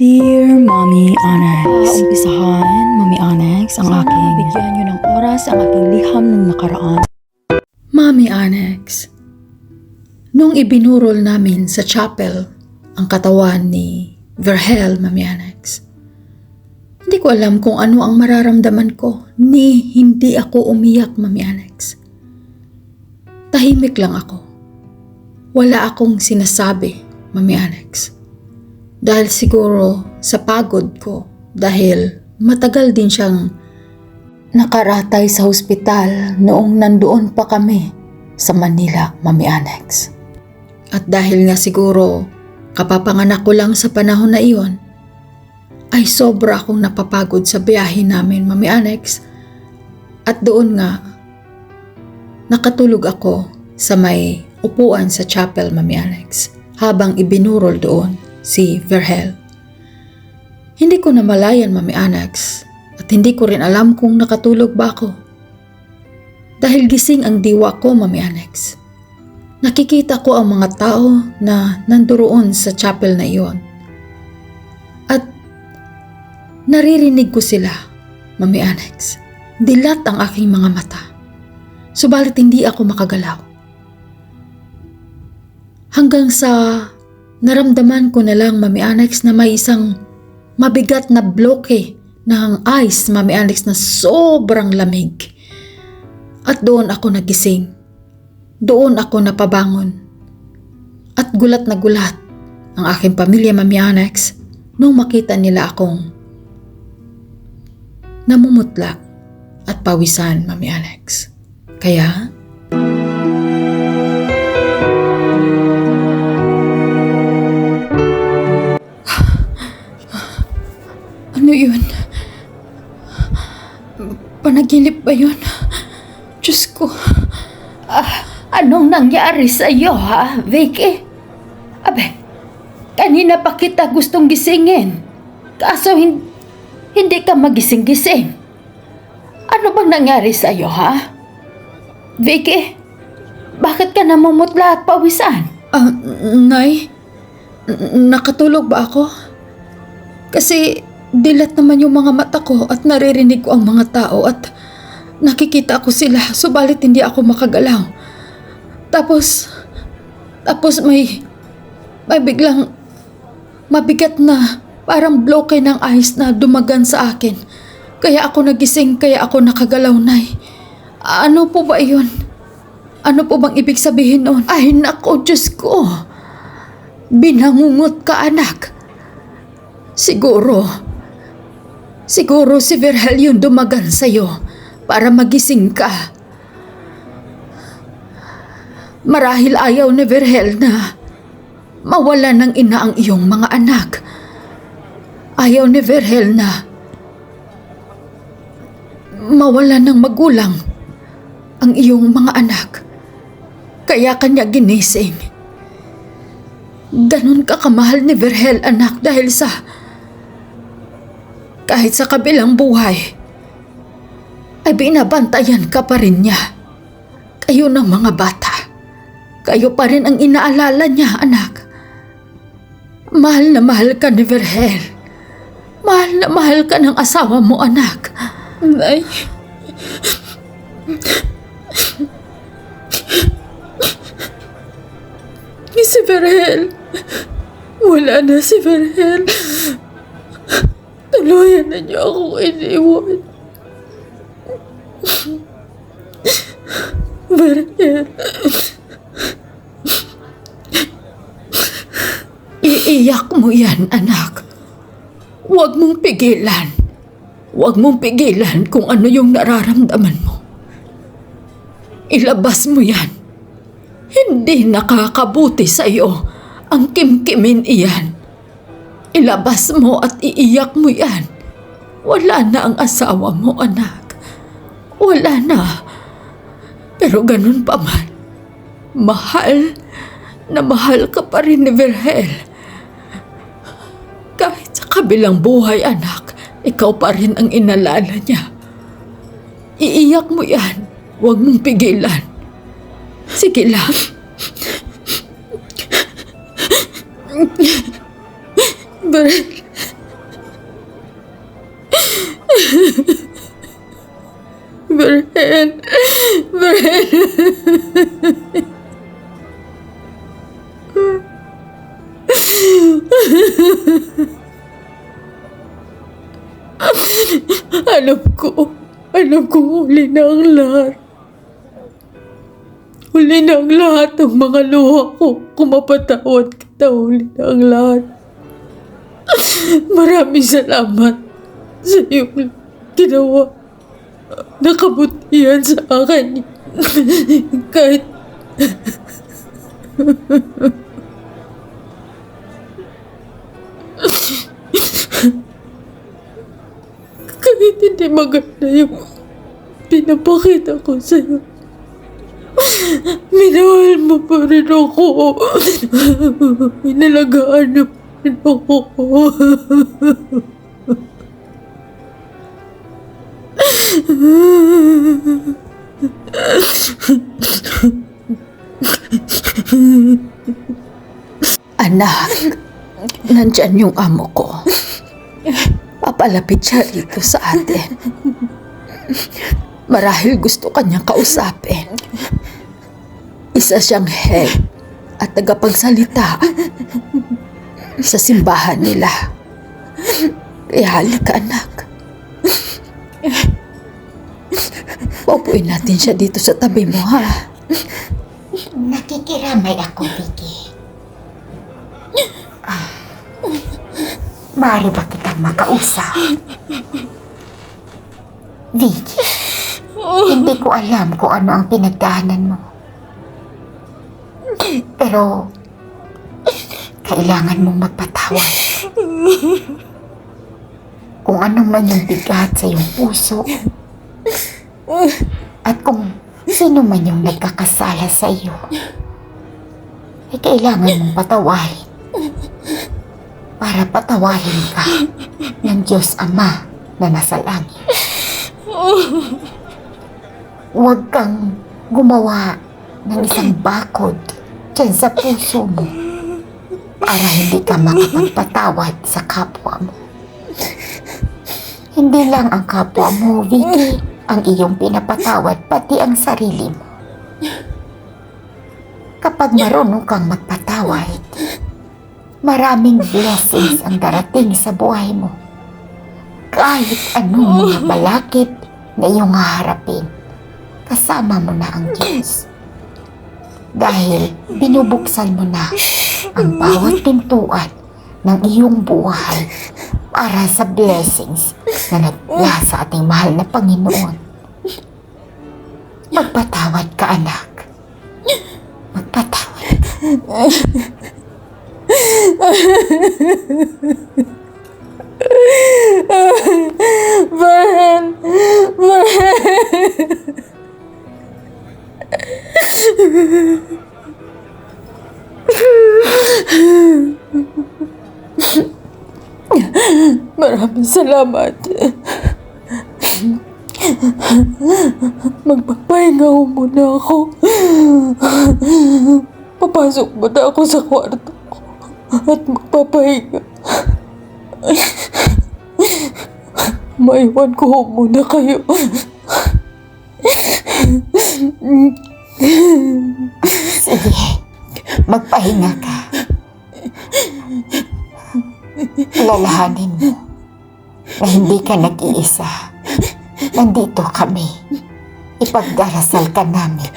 Dear Mommy Onyx, umpisahan, Mommy Onyx, ang aking bigyan nyo ng oras ang aking liham ng nakaraan. Mommy Onyx, nung ibinurol namin sa chapel ang katawan ni Verhel, Mommy Onyx, hindi ko alam kung ano ang mararamdaman ko ni hindi ako umiyak, Mommy Onyx. Tahimik lang ako. Wala akong sinasabi, Mommy Onyx. Dahil siguro sa pagod ko, dahil matagal din siyang nakaratay sa hospital noong nandoon pa kami sa Manila, Mommy Onyx. At dahil nga siguro kapapanganak ko lang sa panahon na iyon, ay sobra akong napapagod sa biyahe namin, Mommy Onyx. At doon nga, nakatulog ako sa may upuan sa chapel, Mommy Onyx, habang ibinurol doon si Verhel. Hindi ko namalayan, Mommy Onyx, at hindi ko rin alam kung nakatulog ba ako. Dahil gising ang diwa ko, Mommy Onyx. Nakikita ko ang mga tao na nandoon sa chapel na iyon. At naririnig ko sila, Mommy Onyx. Dilat ang aking mga mata. Subalit hindi ako makagalaw. Hanggang sa naramdaman ko na lang, Mommy Onyx, na may isang mabigat na bloke ng ice, Mommy Onyx, na sobrang lamig. At doon ako nagising. Doon ako napabangon. At gulat na gulat ang aking pamilya, Mommy Onyx, nung makita nila akong namumutla at pawisan, Mommy Onyx. Kaya ano yun? Panaginip ba yun? Diyos ko. Anong nangyari sa iyo, ha, Vicky? Abe, kanina pa kita gustong gisingin. Kaso hindi ka magising-gising. Ano bang nangyari sa iyo, ha? Vicky, bakit ka namumutla at pawisan? Nay, nakatulog ba ako? Kasi dilat naman yung mga mata ko at naririnig ko ang mga tao at nakikita ko sila, subalit hindi ako makagalaw. Tapos may biglang mabigat na parang bloke ng ice na dumagan sa akin. Kaya ako nagising, kaya ako nakagalaw, Nay. Ano po ba iyon? Ano po bang ibig sabihin noon? Ay nako, Diyos ko. Binangungot ka, anak. Siguro si Verhel yung dumagan sa'yo para magising ka. Marahil ayaw ni Verhel na mawala ng ina ang iyong mga anak. Ayaw ni Verhel na mawala ng magulang ang iyong mga anak. Kaya kanya ginising. Ganon ka kamahal ni Verhel, anak, dahil sa kahit sa kabilang buhay ay binabantayan ka pa rin niya. Kayo ng mga bata. Kayo pa rin ang inaalala niya, anak. Mahal na mahal ka ni Verhel. Mahal na mahal ka ng asawa mo, anak. Nay. Si Verhel. Wala na si Verhel. Tuluyan na niyo akong iniwan. Verhel. Iiyak mo yan, anak. Huwag mong pigilan. Huwag mong pigilan kung ano yung nararamdaman mo. Ilabas mo yan. Hindi nakakabuti sa iyo ang kimkimin iyan. Ilabas mo at iiyak mo yan. Wala na ang asawa mo, anak. Wala na. Pero ganun pa man, mahal na mahal ka pa rin ni Verhel. Kahit sa kabilang buhay, anak, ikaw pa rin ang inalala niya. Iiyak mo yan. Huwag mong pigilan. Sige lang. Verhel. Berhel. Berhel. Alam ko huli na ang lahat. Huli na ang lahat ng mga luha ko. Kung mapatawad kita, huli na ang lahat. Maraming salamat sa iyong ginawa. Nakabutihan sa akin. Kahit kahit hindi maganda yung pinapakita ko sa'yo. Minahal mo pa rin ako. Inalagaan mo pa rin ako. Anak, nandyan yung amo ko. Papalapit siya dito sa atin. Marahil gusto kanyang kausapin. Isa siyang head at tagapagsalita sa simbahan nila. Kaya halika, anak. Paupuin natin siya dito sa tabi mo, ha? Nakikiramay ako, Vicky. Maaari ba kitang makausap? Vicky, hindi ko alam kung ano ang pinagdaanan mo. Pero, kailangan mong magpatawad. Kung anong man yung bigat sa iyong puso, at kung sino man yung nagkakasala sa iyo, ay kailangan mong patawarin para patawarin ka ng Diyos Ama na nasa langit. Huwag kang gumawa ng isang bakod dyan sa puso mo para hindi ka makapagpatawad sa kapwa mo. Hindi lang ang kapwa mo, Vicky, ang iyong pinapatawad, pati ang sarili mo. Kapag marunong kang magpatawad, maraming blessings ang darating sa buhay mo. Kahit anong mga balakid na iyong haharapin, kasama mo na ang Diyos. Dahil binubuksan mo na ang bawat pintuan ng iyong buhay para sa blessings na nagmula sa ating mahal na Panginoon. Magpatawad ka, anak. Magpatawad ka. Berhel. Maraming salamat. Magpapahinga ho muna ako. Papasok muna ako sa kwarto ko at magpapahinga. Maiwan ko ho muna kayo. Sige, magpahinga ka. Lalahanin mo na hindi ka nag-iisa. Nandito kami. Ipagdarasal ka namin.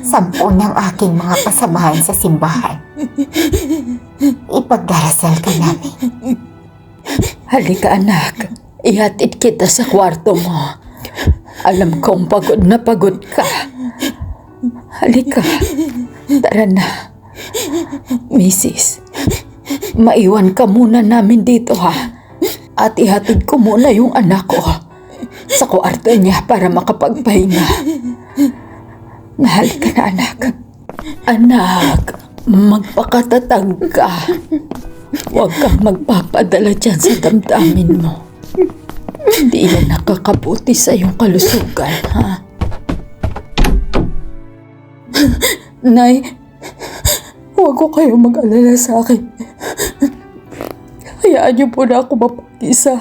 10 ng aking mga kasamahan sa simbahan. Ipagdarasal ka namin. Halika, anak. Ihatid kita sa kwarto mo. Alam kong pagod na pagod ka. Halika. Tara na. Mrs., maiwan ka muna namin dito, ha? At ihatid ko muna yung anak ko sa kwarto niya para makapagpahinga. Halika na, anak. Anak, magpakatatag ka. Huwag kang magpapadala dyan sa damdamin mo. Hindi na nakakabuti sa iyong kalusugan, ha? Nay, huwag ko kayong mag-alala sa akin. Hayaan niyo po na ako mapag-isa.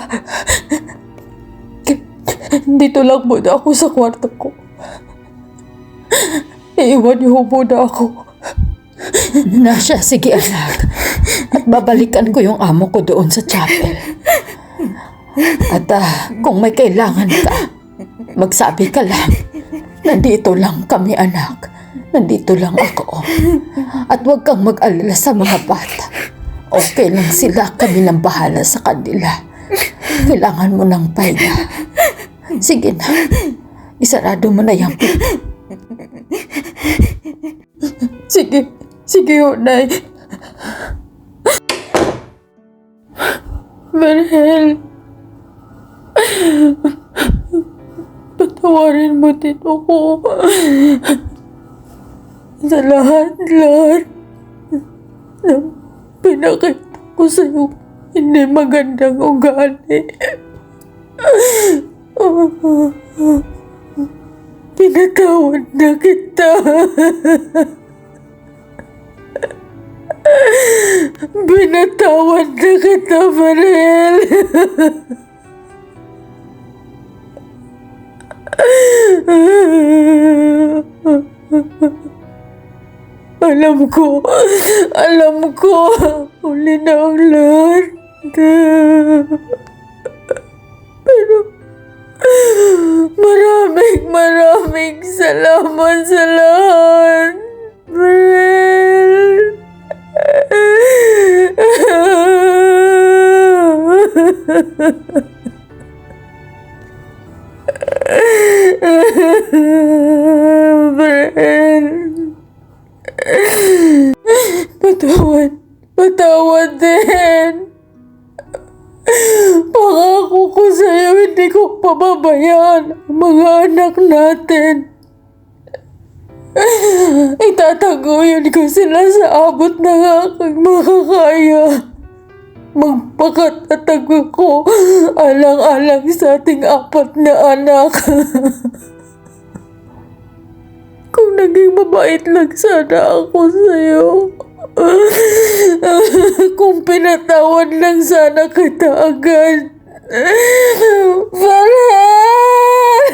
Dito lang muna ako sa kwarto ko. Iiwan niyo muna ako. Nasya, sige anak. At babalikan ko yung amo ko doon sa chapel. At kung may kailangan ka, magsabi ka lang. Nandito lang kami, anak. Nandito lang ako. At huwag kang mag-alala sa mga bata. Okay lang sila, kami nang bahala sa kanila. Kailangan mo ng pahinga. Sige na, isarado mo na yung pinto. Sige ho, Nay. Marhel, patawarin mo din ako sa lahat na pinakita ko sa'yo. Hindi magandang ugali. Pinatawad na kita. Pinatawad na kita, Marel. Alam ko, uli na ang lahat. Pero, maraming salamat sa lahat, Marel. Marel. Patawad din. Pangako ko sa'yo, hindi ko pababayaan ang mga anak natin. Itataguyod ko sila sa abot ng aking makakaya. Magpakatatag ko alang-alang sa ating 4 na anak. Kung naging mabait lang sana ako sa'yo. Kung pinatawad lang sana kita agad. Farhan!